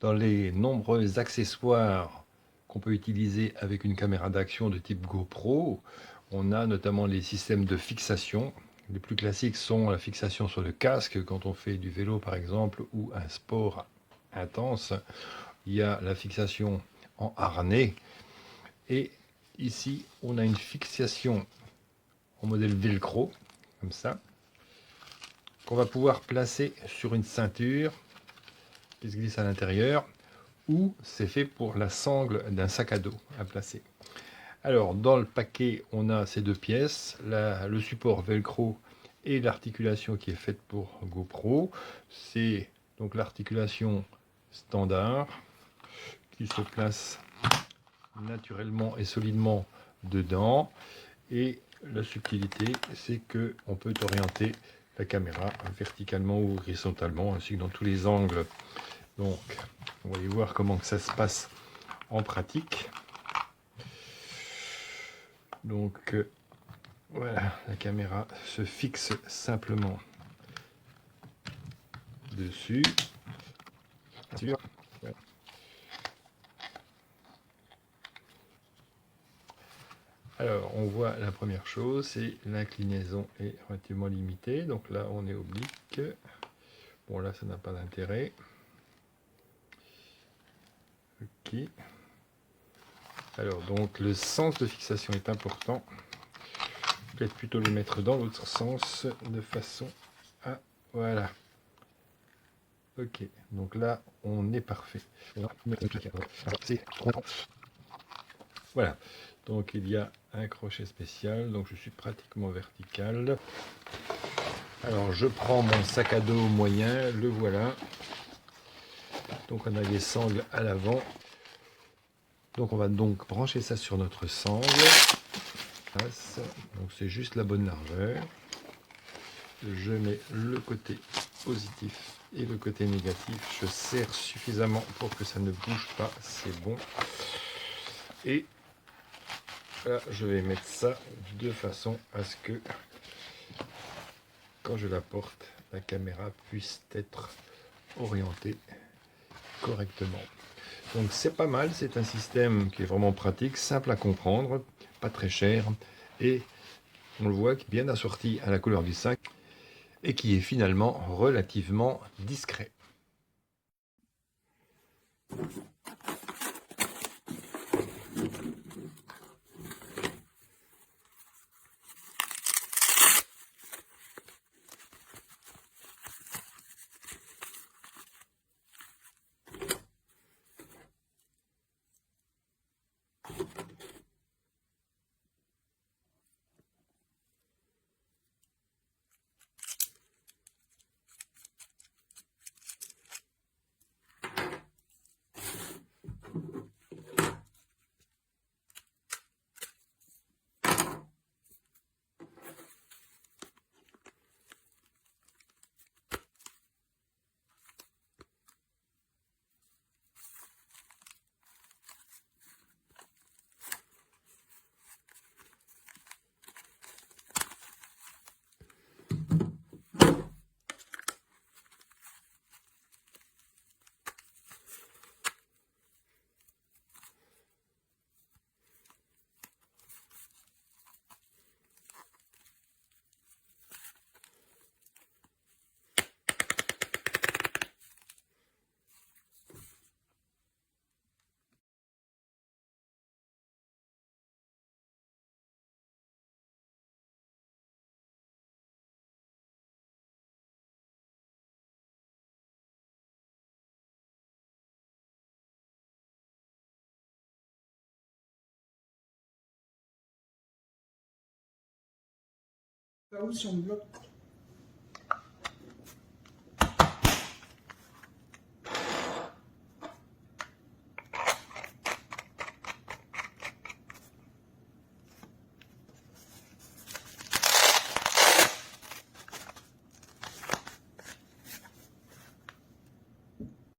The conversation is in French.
Dans les nombreux accessoires qu'on peut utiliser avec une caméra d'action de type GoPro, on a notamment les systèmes de fixation. Les plus classiques sont la fixation sur le casque quand on fait du vélo par exemple ou un sport intense. Il y a la fixation en harnais et ici on a une fixation en modèle velcro comme ça qu'on va pouvoir placer sur une ceinture qui se glisse à l'intérieur, ou c'est fait pour la sangle d'un sac à dos à placer. Alors dans le paquet on a ces deux pièces, le support velcro et l'articulation qui est faite pour GoPro. C'est donc l'articulation standard qui se place naturellement et solidement dedans, et la subtilité c'est que on peut orienter la caméra verticalement ou horizontalement ainsi que dans tous les angles. Donc on va y voir comment que ça se passe en pratique. Donc voilà, la caméra se fixe simplement dessus. Alors on voit la première chose, c'est l'inclinaison est relativement limitée. Donc là on est oblique. Bon là ça n'a pas d'intérêt. Ok. Alors donc le sens de fixation est important. Peut-être plutôt le mettre dans l'autre sens de façon à... Voilà. Ok, donc là on est parfait. Voilà, donc il y a un crochet spécial, donc je suis pratiquement vertical. Alors je prends mon sac à dos moyen, le voilà. Donc on a les sangles à l'avant. Donc on va donc brancher ça sur notre sangle. Donc c'est juste la bonne largeur. Je mets le côté positif et le côté négatif. Je serre suffisamment pour que ça ne bouge pas, c'est bon. Et là, je vais mettre ça de façon à ce que quand je la porte, la caméra puisse être orientée correctement. Donc c'est pas mal, c'est un système qui est vraiment pratique, simple à comprendre, pas très cher, et on le voit qui est bien assorti à la couleur du sac et qui est finalement relativement discret. Là où si on bloque.